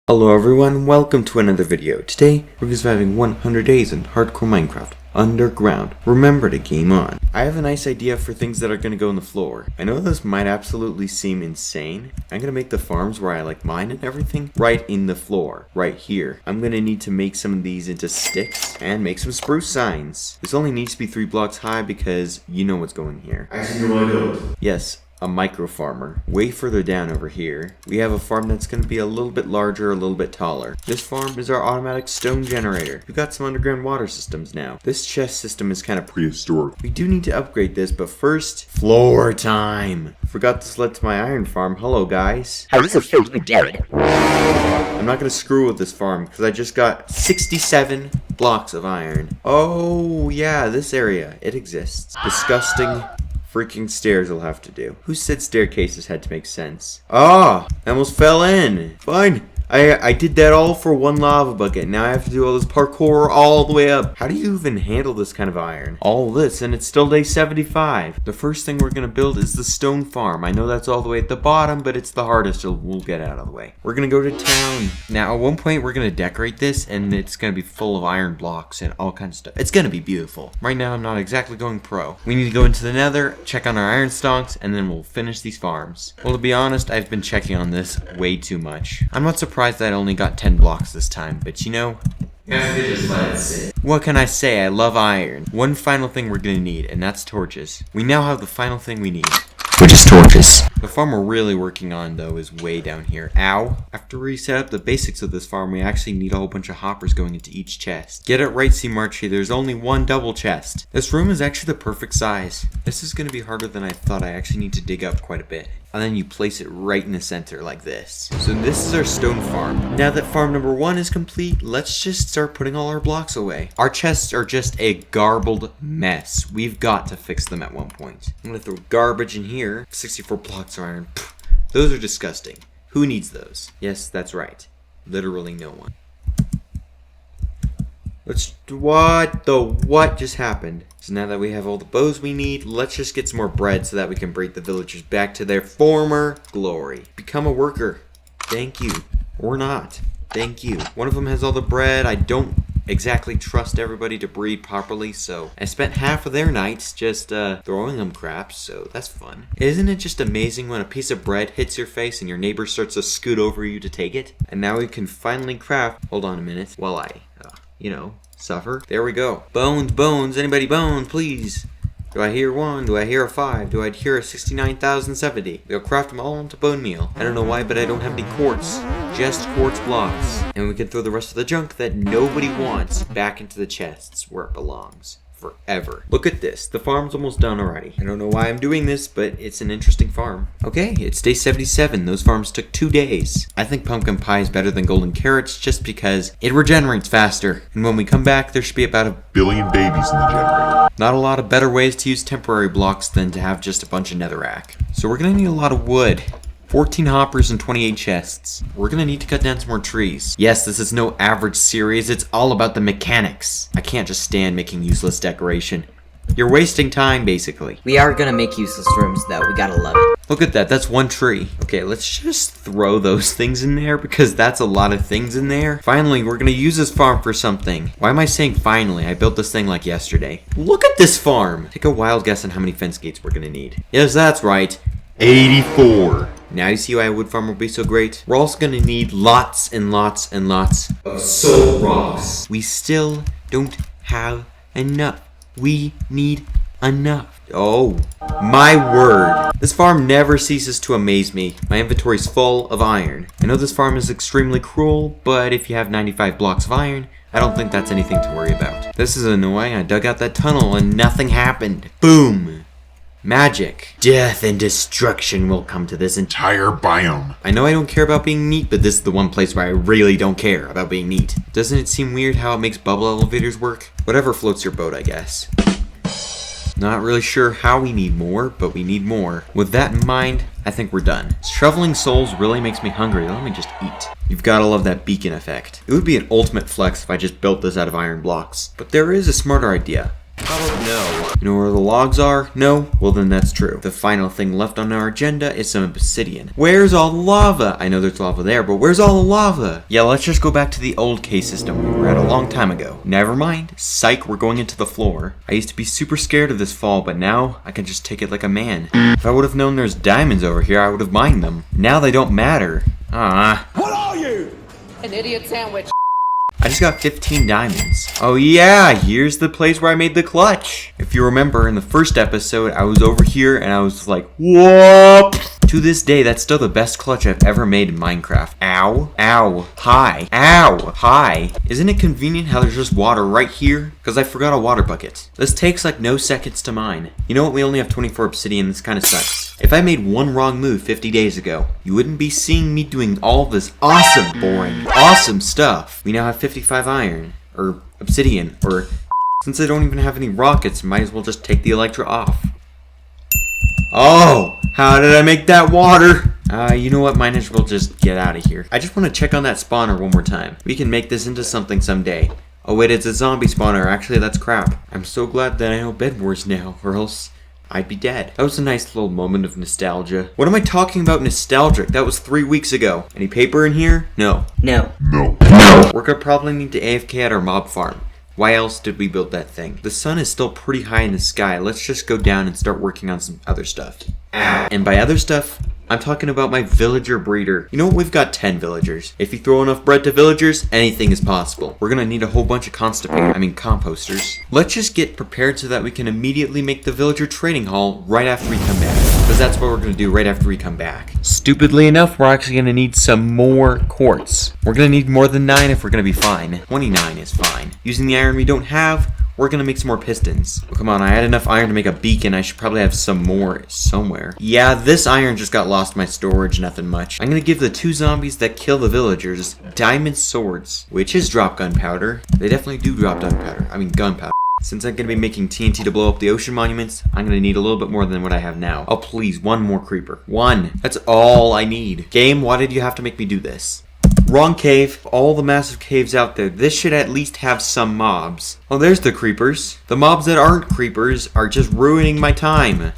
Hello everyone, welcome to another video. Today, we're surviving 100 days in Hardcore Minecraft Underground. Remember to game on. I have a nice idea for things that are going to go on the floor. I know this might absolutely seem insane. I'm going to make the farms where I mine and everything right in the floor, right here. I'm going to need to make some of these into sticks and make some spruce signs. This only needs to be 3 blocks high because you know what's going here. Actually, no, I don't. Yes. A micro farmer. Way further down over here, we have a farm that's going to be a little bit larger, a little bit taller. This farm is our automatic stone generator. We've got some underground water systems now. This chest system is kind of prehistoric. We do need to upgrade this, but first, floor time. Forgot to select my iron farm. Hello, guys. How is it filled with Jared? I'm not going to screw with this farm because I just got 67 blocks of iron. Oh, yeah, this area. It exists. Disgusting. Freaking stairs will have to do. Who said staircases had to make sense? Ah! I almost fell in. Fine. I did that all for one lava bucket. Now I have to do all this parkour all the way up. How do you even handle this kind of iron? All this, and it's still day 75. The first thing we're going to build is the stone farm. I know that's all the way at the bottom, but it's the hardest, so we'll get out of the way. We're going to go to town. Now, at one point, we're going to decorate this, and it's going to be full of iron blocks and all kinds of stuff. It's going to be beautiful. Right now, I'm not exactly going pro. We need to go into the nether, check on our iron stocks, and then we'll finish these farms. Well, to be honest, I've been checking on this way too much. I'm not surprised that I only got 10 blocks this time, but you know, Just let it sit. what can I say? I love iron. One final thing we're gonna need, and that's torches. We now have the final thing we need, Which is torches. the farm we're really working on, though, is way down here. Ow. After we set up the basics of this farm, we actually need a whole bunch of hoppers going into each chest. Get it right, C. Marchie, there's only one double chest. This room is actually the perfect size. This is going to be harder than I thought. I actually need to dig up quite a bit. And then you place it right in the center like this. So this is our stone farm. Now that farm number 1 is complete, let's just start putting all our blocks away. Our chests are just a garbled mess. We've got to fix them at one point. I'm gonna throw garbage in here. 64 blocks of iron. Pfft, those are disgusting. Who needs those? Yes, that's right. Literally no one. What just happened? So now that we have all the bows we need, let's just get some more bread so that we can bring the villagers back to their former glory. Become a worker. Thank you. Or not. Thank you. One of them has all the bread. I don't exactly trust everybody to breed properly, so I spent half of their nights just throwing them craps, so that's fun. Isn't it just amazing when a piece of bread hits your face and your neighbor starts to scoot over you to take it? And now we can finally craft. Hold on a minute while I suffer. There we go. Bones, anybody bones, please. Do I hear 1? Do I hear a 5? Do I hear a 69,070? We'll craft them all into bone meal. I don't know why, but I don't have any quartz. Just quartz blocks. And we can throw the rest of the junk that nobody wants back into the chests where it belongs. Forever. Look at this. The farm's almost done already. I don't know why I'm doing this, but it's an interesting farm. Okay, it's day 77. Those farms took 2 days. I think pumpkin pie is better than golden carrots just because it regenerates faster. And when we come back, there should be about 1 Billion babies in the generator. Not a lot of better ways to use temporary blocks than to have just a bunch of netherrack. So we're gonna need a lot of wood. 14 hoppers and 28 chests. We're gonna need to cut down some more trees. Yes, this is no average series, it's all about the mechanics. I can't just stand making useless decoration. You're wasting time, basically. We are gonna make useless rooms, though. We gotta love it. Look at that, that's 1 tree. Okay, let's just throw those things in there because that's a lot of things in there. Finally, we're gonna use this farm for something. Why am I saying finally? I built this thing like yesterday. Look at this farm! Take a wild guess on how many fence gates we're gonna need. Yes, that's right. 84. Now you see why a wood farm will be so great? We're also gonna need lots and lots and lots Of soul rocks. We still don't have enough. We need enough. Oh, my word. This farm never ceases to amaze me. My inventory's full of iron. I know this farm is extremely cruel, but if you have 95 blocks of iron, I don't think that's anything to worry about. This is annoying. I dug out that tunnel and nothing happened. Boom. Magic. Death and destruction will come to this Entire biome. I know I don't care about being neat, but this is the one place where I really don't care about being neat. Doesn't it seem weird how it makes bubble elevators work? Whatever floats your boat, I guess. Not really sure how we need more, but we need more. With that in mind, I think we're done. Shoveling souls really makes me hungry. Let me just eat. You've gotta love that beacon effect. It would be an ultimate flex if I just built this out of iron blocks. But there is a smarter idea. How about no? You know where the logs are? No? Well then that's true. The final thing left on our agenda is some obsidian. Where's all the lava? I know there's lava there, but where's all the lava? Yeah, let's just go back to the old cave system we were at a long time ago. Never mind. Psych, we're going into the floor. I used to be super scared of this fall, but now I can just take it like a man. If I would have known there's diamonds over here, I would have mined them. Now they don't matter. What are you? An idiot sandwich. I just got 15 diamonds. Oh yeah, here's the place where I made the clutch. If you remember in the first episode, I was over here and I was like, whoop! To this day, that's still the best clutch I've ever made in Minecraft. Ow. Ow. Hi. Ow. Hi. Isn't it convenient how there's just water right here? Because I forgot a water bucket. This takes like no seconds to mine. You know what? We only have 24 obsidian. This kind of sucks. If I made one wrong move 50 days ago, you wouldn't be seeing me doing all this awesome, boring, awesome stuff. We now have 55 iron. Or obsidian. Or since I don't even have any rockets, might as well just take the Elytra off. Oh! How did I make that water? You know what? Might as well just get out of here. I just want to check on that spawner one more time. We can make this into something someday. Oh wait, it's a zombie spawner. Actually, that's crap. I'm so glad that I know Bed Wars now, or else I'd be dead. That was a nice little moment of nostalgia. What am I talking about nostalgic? That was 3 weeks ago. Any paper in here? No. No. No. We're gonna probably need to AFK at our mob farm. Why else did we build that thing? The sun is still pretty high in the sky. Let's just go down and start working on some other stuff. Ow. And by other stuff, I'm talking about my villager breeder. You know what? We've got 10 villagers. If you throw enough bread to villagers, anything is possible. We're gonna need a whole bunch of composters. Let's just get prepared so that we can immediately make the villager trading hall right after we come back. Because that's what we're gonna do right after we come back. Stupidly enough, we're actually gonna need some more quartz. We're gonna need more than 9 if we're gonna be fine. 29 is fine. Using the iron we don't have, we're gonna make some more pistons. Oh, come on, I had enough iron to make a beacon. I should probably have some more somewhere. Yeah, this iron just got lost in my storage, nothing much. I'm gonna give the 2 zombies that kill the villagers diamond swords, which is drop gunpowder. They definitely do drop gunpowder. I mean gunpowder. Since I'm gonna be making TNT to blow up the ocean monuments, I'm gonna need a little bit more than what I have now. Oh please, 1 more creeper. 1. That's all I need. Game, why did you have to make me do this? Wrong cave. All the massive caves out there. This should at least have some mobs. Oh, there's the creepers. The mobs that aren't creepers are just ruining my time.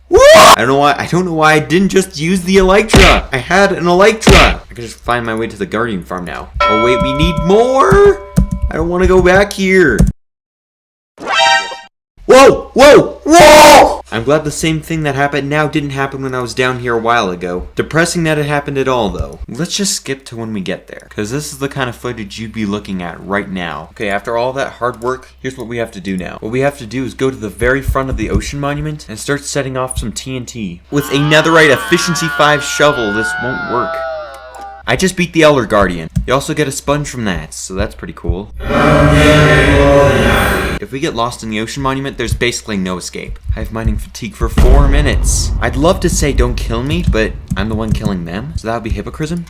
Woo! I don't know why I didn't just use the Elytra. I had an Elytra. I can just find my way to the Guardian farm now. Oh wait, we need more. I don't want to go back here. Whoa! Whoa! Whoa! I'm glad the same thing that happened now didn't happen when I was down here a while ago. Depressing that it happened at all, though. Let's just skip to when we get there, because this is the kind of footage you'd be looking at right now. Okay, after all that hard work, here's what we have to do now. What we have to do is go to the very front of the ocean monument and start setting off some TNT. With a netherite efficiency 5 shovel, this won't work. I just beat the Elder Guardian. You also get a sponge from that, so that's pretty cool. If we get lost in the ocean monument, there's basically no escape. I have mining fatigue for 4 minutes. I'd love to say don't kill me, but I'm the one killing them, so that would be hypocrism.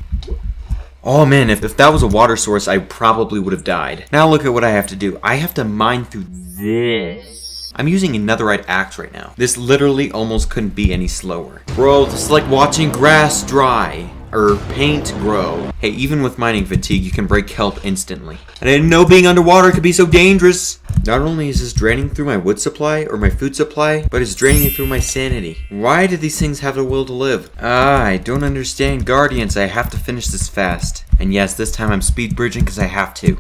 Oh man, if that was a water source, I probably would have died. Now look at what I have to do. I have to mine through this. I'm using a netherite axe right now. This literally almost couldn't be any slower. Bro, this is like watching grass dry. Or paint grow. Hey, even with mining fatigue, you can break kelp instantly. I didn't know being underwater could be so dangerous. Not only is this draining through my wood supply or my food supply, but it's draining it through my sanity. Why do these things have the will to live? I don't understand Guardians. I have to finish this fast. And yes, this time I'm speed bridging because I have to.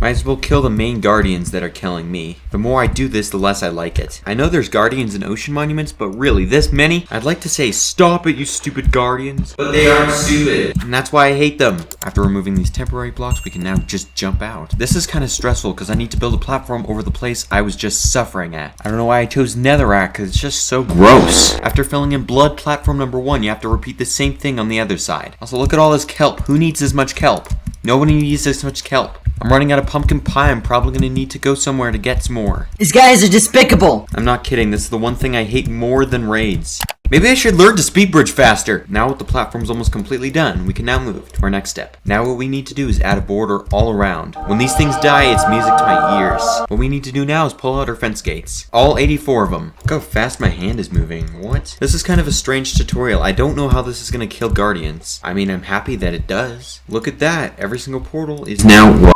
Might as well kill the main guardians that are killing me. The more I do this, the less I like it. I know there's guardians in ocean monuments, but really, this many? I'd like to say, stop it, you stupid guardians. But they aren't stupid. And that's why I hate them. After removing these temporary blocks, we can now just jump out. This is kind of stressful because I need to build a platform over the place I was just suffering at. I don't know why I chose netherrack, because it's just so gross. After filling in blood platform number 1, you have to repeat the same thing on the other side. Also, look at all this kelp. Who needs as much kelp? Nobody needs this much kelp. I'm running out of pumpkin pie. I'm probably going to need to go somewhere to get some more. These guys are despicable. I'm not kidding. This is the one thing I hate more than raids. Maybe I should learn to speed bridge faster. Now with the platform's almost completely done, we can now move to our next step. Now what we need to do is add a border all around. When these things die, it's music to my ears. What we need to do now is pull out our fence gates. All 84 of them. Look how fast my hand is moving. What? This is kind of a strange tutorial. I don't know how this is going to kill guardians. I mean, I'm happy that it does. Look at that. Every single portal is now...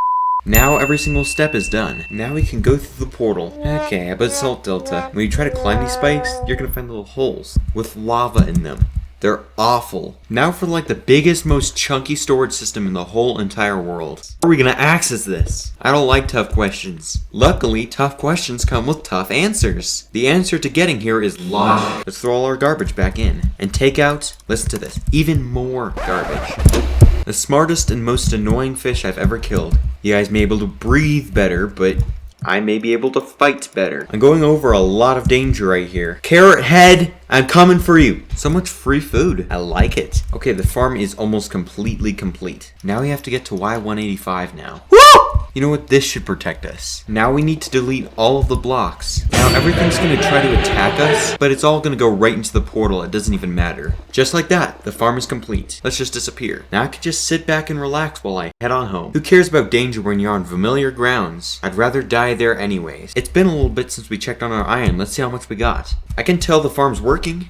Now every single step is done. Now we can go through the portal. Okay, about Salt Delta. When you try to climb these spikes, you're gonna find little holes with lava in them. They're awful. Now for like the biggest, most chunky storage system in the whole entire world. How are we gonna access this? I don't like tough questions. Luckily, tough questions come with tough answers. The answer to getting here is logic. Let's throw all our garbage back in. And take out, listen to this, even more garbage. The smartest and most annoying fish I've ever killed. You guys may be able to breathe better, but I may be able to fight better. I'm going over a lot of danger right here. Carrot Head, I'm coming for you. So much free food. I like it. Okay, the farm is almost completely complete. Now we have to get to Y185 now. Woo! You know what? This should protect us. Now we need to delete all of the blocks. Now everything's gonna try to attack us, but it's all gonna go right into the portal. It doesn't even matter. Just like that, the farm is complete. Let's just disappear. Now I can just sit back and relax while I head on home. Who cares about danger when you're on familiar grounds? I'd rather die there anyways. It's been a little bit since we checked on our iron. Let's see how much we got. I can tell the farm's working.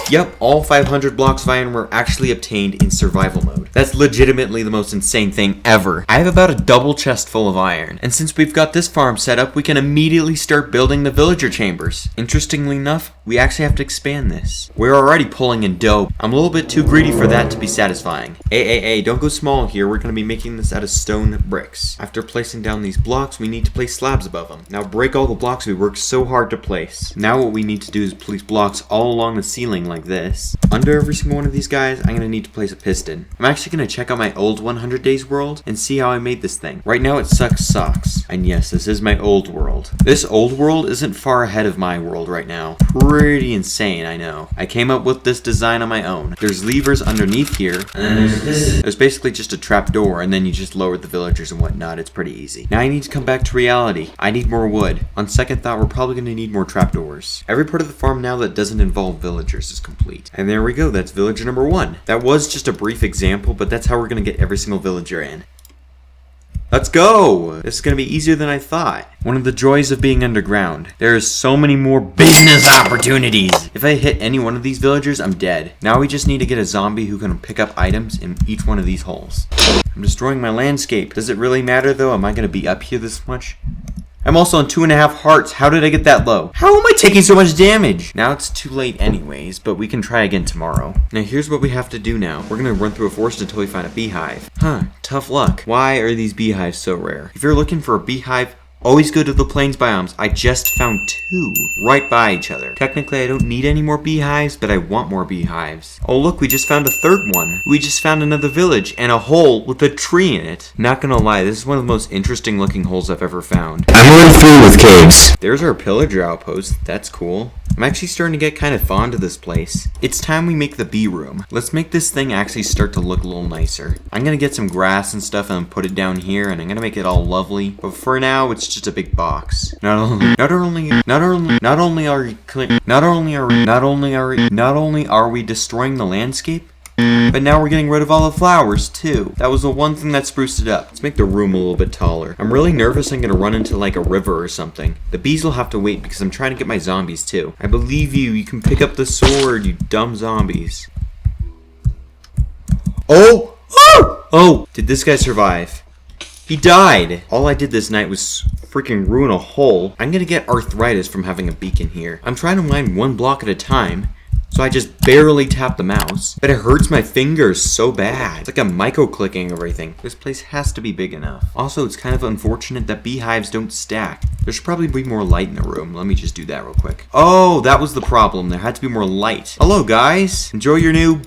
Yep, all 500 blocks of iron were actually obtained in survival mode. That's legitimately the most insane thing ever. I have about a double chest full of iron, and since we've got this farm set up, we can immediately start building the villager chambers. Interestingly enough, we actually have to expand this. We're already pulling in dough. I'm a little bit too greedy for that to be satisfying. Hey, don't go small here. We're going to be making this out of stone bricks. After placing down these blocks, we need to place slabs above them. Now break all the blocks we worked so hard to place. Now what we need to do is place blocks all along the ceiling like this. Under every single one of these guys, I'm going to need to place a piston. I'm actually going to check out my old 100 Days world and see how I made this thing. Right now it sucks socks. And yes, this is my old world. This old world isn't far ahead of my world right now. Pretty insane, I know. I came up with this design on my own. There's levers underneath here, and then there's a piston. There's basically just a trap door, and then you just lower the villagers and whatnot. It's pretty easy. Now I need to come back to reality. I need more wood. On second thought, we're probably going to need more trapdoors. Every part of the farm now that doesn't involve villagers is complete. And there we go, that's villager number 1. That was just a brief example, but that's how we're going to get every single villager in. Let's go! This is going to be easier than I thought. One of the joys of being underground. There is so many more business opportunities. If I hit any one of these villagers, I'm dead. Now we just need to get a zombie who can pick up items in each one of these holes. I'm destroying my landscape. Does it really matter though? Am I going to be up here this much? I'm also on 2.5 hearts. How did I get that low? How am I taking so much damage? Now it's too late anyways, but we can try again tomorrow. Now here's what we have to do now. We're gonna run through a forest until we find a beehive. Tough luck. Why are these beehives so rare? If you're looking for a beehive, always go to the plains biomes. I just found 2 right by each other. Technically, I don't need any more beehives, but I want more beehives. Oh look, we just found a 3rd one. We just found another village and a hole with a tree in it. Not gonna lie, this is one of the most interesting looking holes I've ever found. I'm only through with caves. There's our pillager outpost. That's cool. I'm actually starting to get kind of fond of this place. It's time we make the bee room. Let's make this thing actually start to look a little nicer. I'm gonna get some grass and stuff and put it down here, and I'm gonna make it all lovely. But for now, it's just a big box. Not only are we destroying the landscape, but now we're getting rid of all the flowers too. That was the one thing that spruced it up. Let's make the room a little bit taller. I'm really nervous I'm gonna run into like a river or something. The bees will have to wait because I'm trying to get my zombies too. I believe you. You can pick up the sword, you dumb zombies. Oh! Did this guy survive? He died! All I did this night was freaking ruin a hole. I'm gonna get arthritis from having a beacon here. I'm trying to mine 1 block at a time, so I just barely tap the mouse. But it hurts my fingers so bad. It's like I'm micro-clicking everything. This place has to be big enough. Also, it's kind of unfortunate that beehives don't stack. There should probably be more light in the room. Let me just do that real quick. Oh, that was the problem. There had to be more light. Hello, guys. Enjoy your new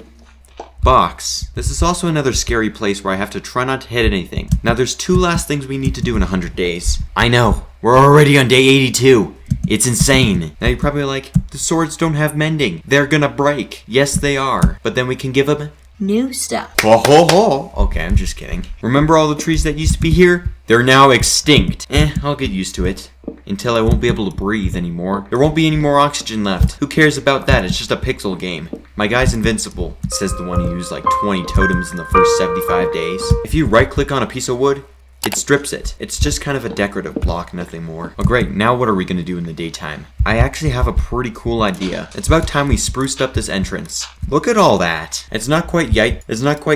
box. This is also another scary place where I have to try not to hit anything. Now there's 2 last things we need to do in 100 days. I know, we're already on day 82. It's insane. Now you're probably like, the swords don't have mending. They're gonna break. Yes, they are. But then we can give them new stuff. Ho ho ho. Okay, I'm just kidding. Remember all the trees that used to be here? They're now extinct. I'll get used to it. Until I won't be able to breathe anymore. There won't be any more oxygen left. Who cares about that? It's just a pixel game. My guy's invincible, says the one who used like 20 totems in the first 75 days. If you right click on a piece of wood, It strips it. It's just kind of a decorative block, nothing more. Oh great, now what are we gonna do in the daytime? I actually have a pretty cool idea. It's about time we spruced up this entrance. Look at all that. It's not quite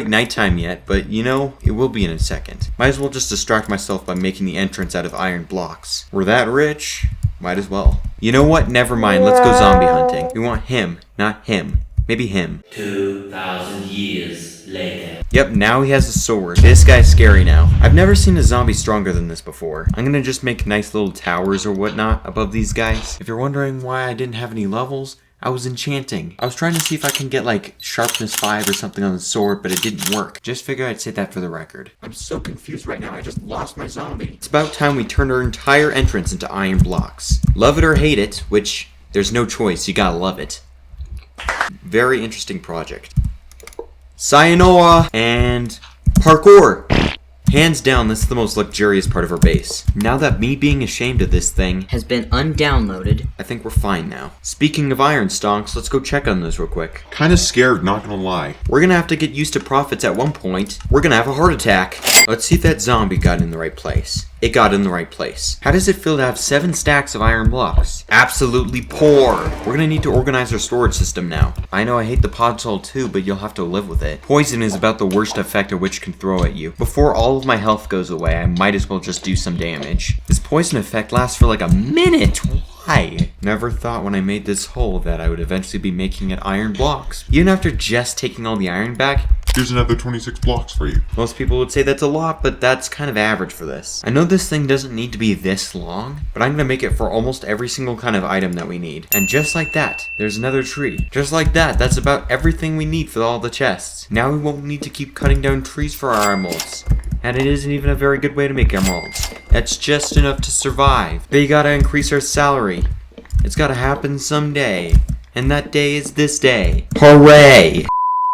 nighttime yet, but you know, it will be in a second. Might as well just distract myself by making the entrance out of iron blocks. We're that rich, might as well. You know what? Never mind, let's go zombie hunting. We want him, not him. Maybe him. 2,000 years later. Yep, now he has a sword. This guy's scary now. I've never seen a zombie stronger than this before. I'm gonna just make nice little towers or whatnot above these guys. If you're wondering why I didn't have any levels, I was enchanting. I was trying to see if I can get like sharpness 5 or something on the sword, but it didn't work. Just figured I'd say that for the record. I'm so confused right now. I just lost my zombie. It's about time we turned our entire entrance into iron blocks. Love it or hate it, which there's no choice, you gotta love it. Very interesting project. Sayonara and parkour. Hands down, this is the most luxurious part of our base. Now that me being ashamed of this thing has been undownloaded. I think we're fine now. Speaking of iron stonks, let's go check on those real quick. Kinda scared, not gonna lie. We're gonna have to get used to profits at one point. We're gonna have a heart attack. Let's see if that zombie got in the right place. It got in the right place. How does it feel to have 7 stacks of iron blocks? Absolutely poor. We're gonna need to organize our storage system now. I know I hate the podzol too, but you'll have to live with it. Poison is about the worst effect a witch can throw at you. Before all of my health goes away, I might as well just do some damage. This poison effect lasts for like a minute. Why? Never thought when I made this hole that I would eventually be making it iron blocks. Even after just taking all the iron back, Here's another 26 blocks for you. most people would say that's a lot, but that's kind of average for this. I know this thing doesn't need to be this long, but I'm gonna make it for almost every single kind of item that we need. And just like that, there's another tree. Just like that, that's about everything we need for all the chests. Now we won't need to keep cutting down trees for our emeralds. And it isn't even a very good way to make emeralds. That's just enough to survive. They gotta increase our salary. It's gotta happen someday. And that day is this day. Hooray!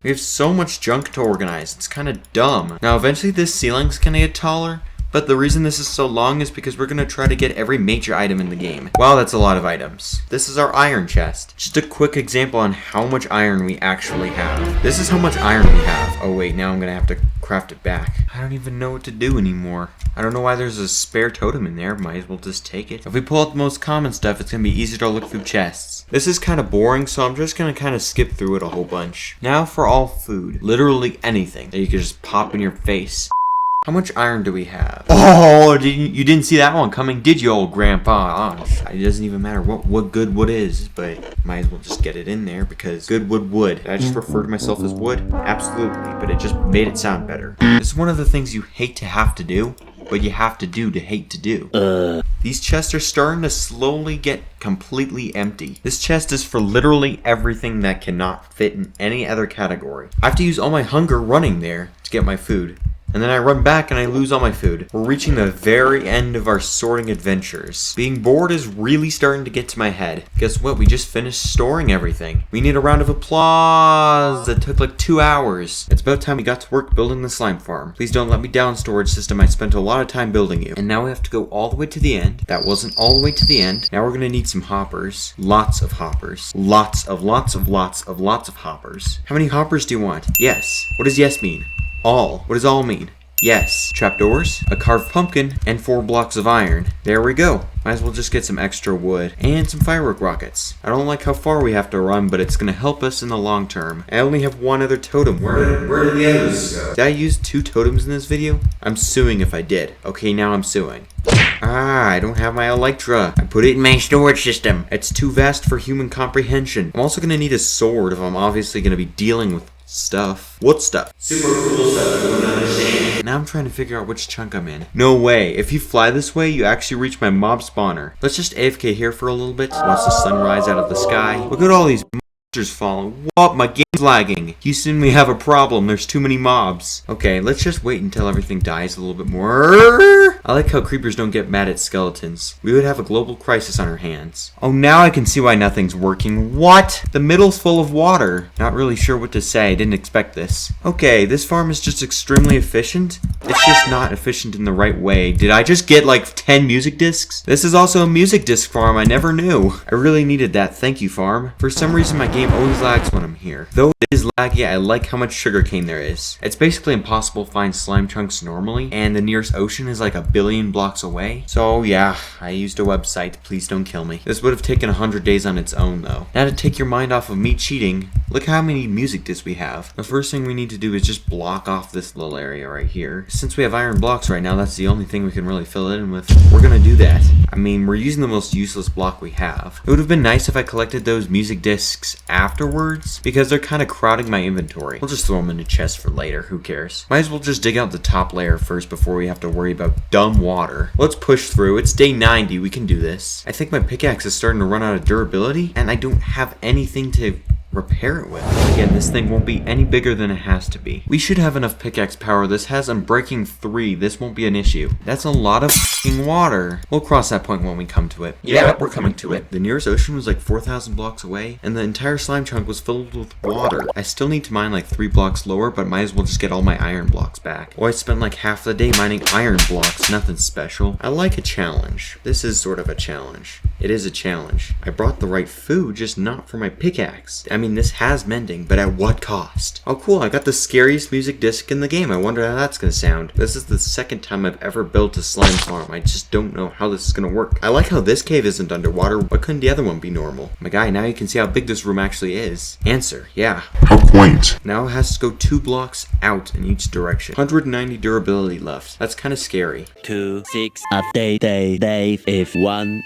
We have so much junk to organize, it's kinda dumb. Now eventually this ceiling's gonna get taller, but the reason this is so long is because we're gonna try to get every major item in the game. Wow, that's a lot of items. This is our iron chest. Just a quick example on how much iron we actually have. This is how much iron we have. Oh wait, now I'm gonna have to craft it back. I don't even know what to do anymore. I don't know why there's a spare totem in there, might as well just take it. If we pull out the most common stuff, it's gonna be easier to look through chests. This is kind of boring, so I'm just gonna kind of skip through it a whole bunch. Now for all food. Literally anything that you can just pop in your face. How much iron do we have? Oh, you didn't see that one coming, did you, old grandpa? Oh, it doesn't even matter what good wood is, but might as well just get it in there because good wood. Did I just refer to myself as wood? Absolutely, but it just made it sound better. This is one of the things you hate to have to do, but you have to do to hate to do. These chests are starting to slowly get completely empty. This chest is for literally everything that cannot fit in any other category. I have to use all my hunger running there to get my food. And then I run back and I lose all my food. We're reaching the very end of our sorting adventures. Being bored is really starting to get to my head. Guess what? We just finished storing everything. We need a round of applause. That took like 2 hours. It's about time we got to work building the slime farm. Please don't let me down, storage system. I spent a lot of time building you. And now we have to go all the way to the end. That wasn't all the way to the end. Now we're gonna need some hoppers. Lots of hoppers. Lots of hoppers. How many hoppers do you want? Yes. What does yes mean? All. What does all mean? Yes. Trapdoors, a carved pumpkin, and 4 blocks of iron. There we go. Might as well just get some extra wood and some firework rockets. I don't like how far we have to run, but it's gonna help us in the long term. I only have 1 other totem. Where did the others go? Did I use 2 totems in this video? I'm suing if I did. Okay, now I'm suing. I don't have my Elytra. I put it in my storage system. It's too vast for human comprehension. I'm also gonna need a sword if I'm obviously gonna be dealing with stuff. What stuff? Super cool stuff you wouldn't understand. Now I'm trying to figure out which chunk I'm in. No way. If you fly this way, you actually reach my mob spawner. Let's just AFK here for a little bit. Watch the sun rise out of the sky. Look at all these monsters falling. What? My game's lagging. Houston, we have a problem. There's too many mobs. Okay, let's just wait until everything dies a little bit more. I like how creepers don't get mad at skeletons. We would have a global crisis on our hands. Oh, now I can see why nothing's working. What? The middle's full of water. Not really sure what to say. I didn't expect this. Okay, this farm is just extremely efficient, It's just not efficient in the right way. Did I just get like 10 music discs? This is also a music disc farm, I never knew. I really needed that, thank you farm. For some reason my game always lags when I'm here. Though it is laggy, I like how much sugarcane there is. It's basically impossible to find slime chunks normally, and the nearest ocean is like 1 billion blocks away. So yeah, I used a website, please don't kill me. This would have taken 100 days on its own though. Now to take your mind off of me cheating, look how many music discs we have. The first thing we need to do is just block off this little area right here. Since we have iron blocks right now, that's the only thing we can really fill it in with. We're gonna do that. I mean, we're using the most useless block we have. It would have been nice if I collected those music discs afterwards, because they're kind of crowding my inventory. We'll just throw them in a chest for later, who cares? Might as well just dig out the top layer first before we have to worry about dumb water. Let's push through. It's day 90, we can do this. I think my pickaxe is starting to run out of durability, and I don't have anything to repair it with. Again, this thing won't be any bigger than it has to be. We should have enough pickaxe power. This has Unbreaking 3. This won't be an issue. That's a lot of f***ing water. We'll cross that point when we come to it. Yeah, we're coming to it. The nearest ocean was like 4,000 blocks away, and the entire slime chunk was filled with water. I still need to mine like 3 blocks lower, but might as well just get all my iron blocks back. Well, I spent like half the day mining iron blocks. Nothing special. I like a challenge. This is sort of a challenge. It is a challenge. I brought the right food, just not for my pickaxe. I mean, this has mending, but at what cost? Oh cool, I got the scariest music disc in the game. I wonder how that's gonna sound. This is the second time I've ever built a slime farm. I just don't know how this is gonna work. I like how this cave isn't underwater. Why couldn't the other one be normal? My guy, now you can see how big this room actually is. Answer, yeah. How quaint. Now it has to go 2 blocks out in each direction. 190 durability left. That's kind of scary. 2, 6, a day, if 1.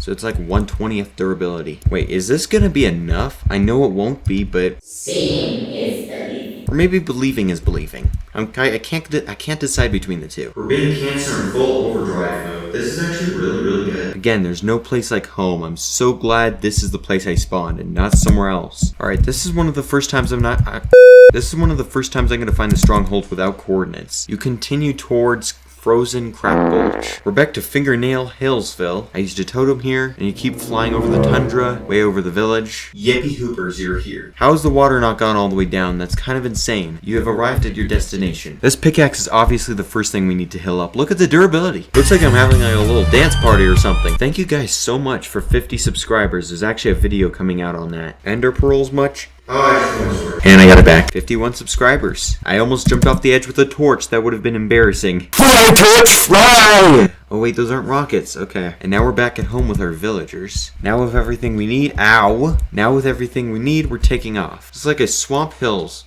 So it's like 1/20th durability. Wait, is this gonna be enough? I know it won't be, but Seeing is believing. or maybe believing is believing. I can't decide between the two. Forbidden Cancer in full overdrive mode. This is actually really good. Again, there's no place like home. I'm so glad this is the place I spawned and not somewhere else. All right, this is one of the first times This is one of the first times I'm gonna find a stronghold without coordinates. You continue towards Frozen Crap Gulch. We're back to Fingernail Hillsville. I used a totem here, and you keep flying over the tundra, way over the village. Yippee hoopers, you're here. How is the water not gone all the way down? That's kind of insane. You have arrived at your destination. This pickaxe is obviously the first thing we need to heal up. Look at the durability. Looks like I'm having like a little dance party or something. Thank you guys so much for 50 subscribers. There's actually a video coming out on that. Ender pearls much? And I got it back. 51 subscribers. I almost jumped off the edge with a torch. That would have been embarrassing. Fly, torch, fly! Oh wait, those aren't rockets. Okay. And now we're back at home with our villagers. Now with everything we need. Ow. Now with everything we need, we're taking off. It's like a swamp hills.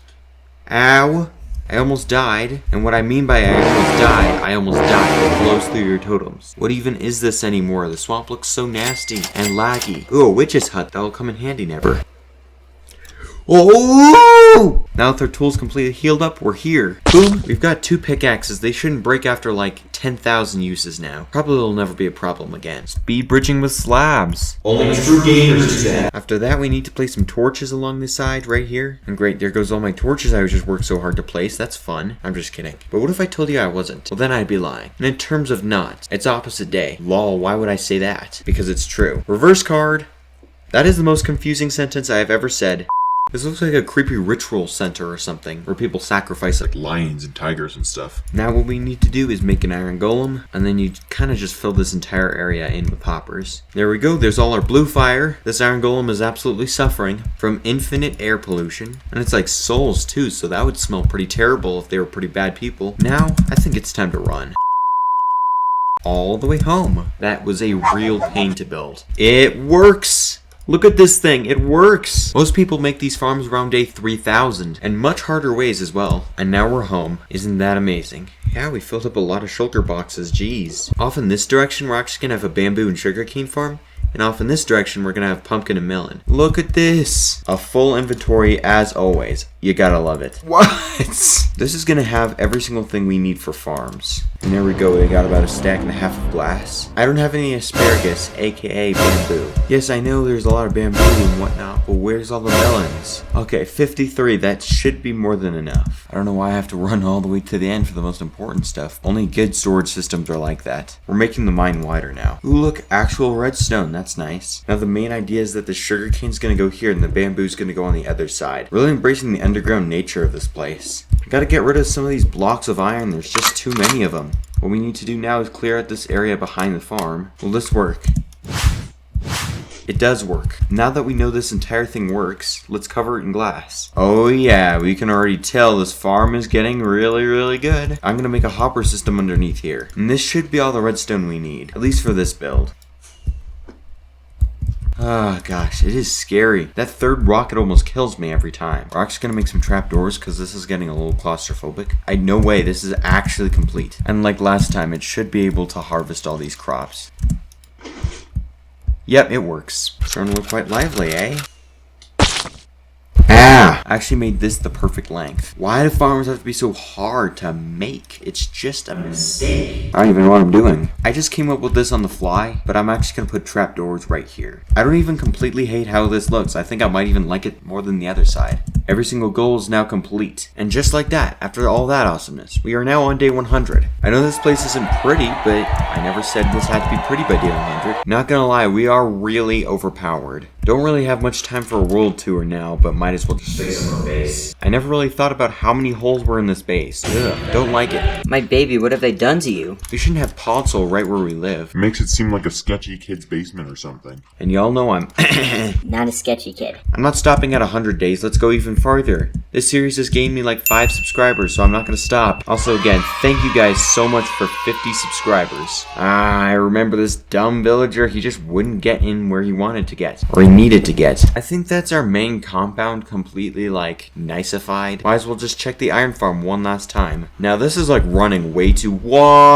Ow. I almost died. And what I mean by I almost died. It blows through your totems. What even is this anymore? The swamp looks so nasty and laggy. Ooh, a witch's hut. That'll come in handy never. Oh! Now with our tools completely healed up, we're here. Boom! We've got 2 pickaxes. They shouldn't break after like 10,000 uses now. Probably will never be a problem again. Speed bridging with slabs. Only true gamers do that. After that, we need to place some torches along the side right here. And great, there goes all my torches I just worked so hard to place. That's fun. I'm just kidding. But what if I told you I wasn't? Well, then I'd be lying. And in terms of not, it's opposite day. Lol, why would I say that? Because it's true. Reverse card. That is the most confusing sentence I have ever said. This looks like a creepy ritual center or something, where people sacrifice like Lions and tigers and stuff. Now what we need to do is make an iron golem, and then you kind of just fill this entire area in with hoppers. There we go, there's all our blue fire. This iron golem is absolutely suffering from infinite air pollution. And it's like souls too, so that would smell pretty terrible if they were pretty bad people. Now, I think it's time to run. All the way home. That was a real pain to build. It works! Look at this thing, it works! Most people make these farms around day 3000, and much harder ways as well. And now we're home. Isn't that amazing? Yeah, we filled up a lot of shulker boxes, geez. Off in this direction, we're actually gonna have a bamboo and sugarcane farm. And off in this direction, we're gonna have pumpkin and melon. Look at this! A full inventory as always. You gotta love it. What? This is gonna have every single thing we need for farms. And there we go, we got about 1.5 stacks of glass. I don't have any asparagus, aka bamboo. Yes, I know there's a lot of bamboo and whatnot, but where's all the melons? Okay, 53, that should be more than enough. I don't know why I have to run all the way to the end for the most important stuff. Only good storage systems are like that. We're making the mine wider now. Ooh, look, actual redstone, that's nice. Now the main idea is that the sugarcane's gonna go here and the bamboo's gonna go on the other side. Really embracing the underground nature of this place. Gotta get rid of some of these blocks of iron. There's just too many of them. What we need to do now is clear out this area behind the farm. Will this work? It does work. Now that we know this entire thing works, let's cover it in glass. Oh yeah, we can already tell this farm is getting really good. I'm gonna make a hopper system underneath here. And this should be all the redstone we need, at least for this build. Oh gosh, it is scary. That third rocket almost kills me every time. We're actually gonna make some trapdoors because this is getting a little claustrophobic. No way, this is actually complete. And like last time, it should be able to harvest all these crops. Yep, it works. Starting to look quite lively, eh? Ah! I actually made this the perfect length. Why do farmers have to be so hard to make? It's just a mistake. I don't even know what I'm doing. I just came up with this on the fly, but I'm actually gonna put trapdoors right here. I don't even completely hate how this looks. I think I might even like it more than the other side. Every single goal is now complete. And just like that, after all that awesomeness, we are now on day 100. I know this place isn't pretty, but I never said this had to be pretty by day 100. Not gonna lie, we are really overpowered. Don't really have much time for a world tour now, but might as well just fix up our base. I never really thought about how many holes were in this base. Ugh, don't like it. My baby, what have they done to you? We shouldn't have podzol right where we live. It makes it seem like a sketchy kid's basement or something. And y'all know I'm Not a sketchy kid. I'm not stopping at 100 days, let's go even farther. This series has gained me like 5 subscribers, so I'm not gonna stop. Also again, thank you guys so much for 50 subscribers. I remember this dumb villager, he just wouldn't get in where he wanted to get. Or he needed to get. I think that's our main compound completely like niceified. Might as well just check the iron farm one last time. Now this is like running way too wide.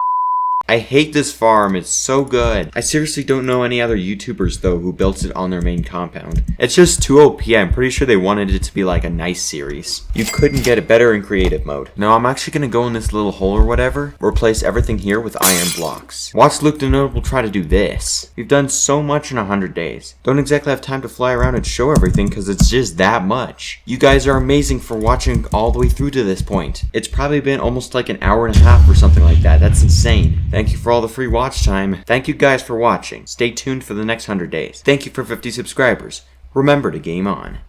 I hate this farm, it's so good. I seriously don't know any other YouTubers though who built it on their main compound. It's just too OP, I'm pretty sure they wanted it to be like a nice series. You couldn't get it better in creative mode. Now I'm actually gonna go in this little hole or whatever, replace everything here with iron blocks. Watch Luke the Notable try to do this. We've done so much in 100 days. Don't exactly have time to fly around and show everything because it's just that much. You guys are amazing for watching all the way through to this point. It's probably been almost like an hour and a half or something like that. That's insane. Thank you for all the free watch time. Thank you guys for watching. Stay tuned for the next 100 days. Thank you for 50 subscribers. Remember to game on.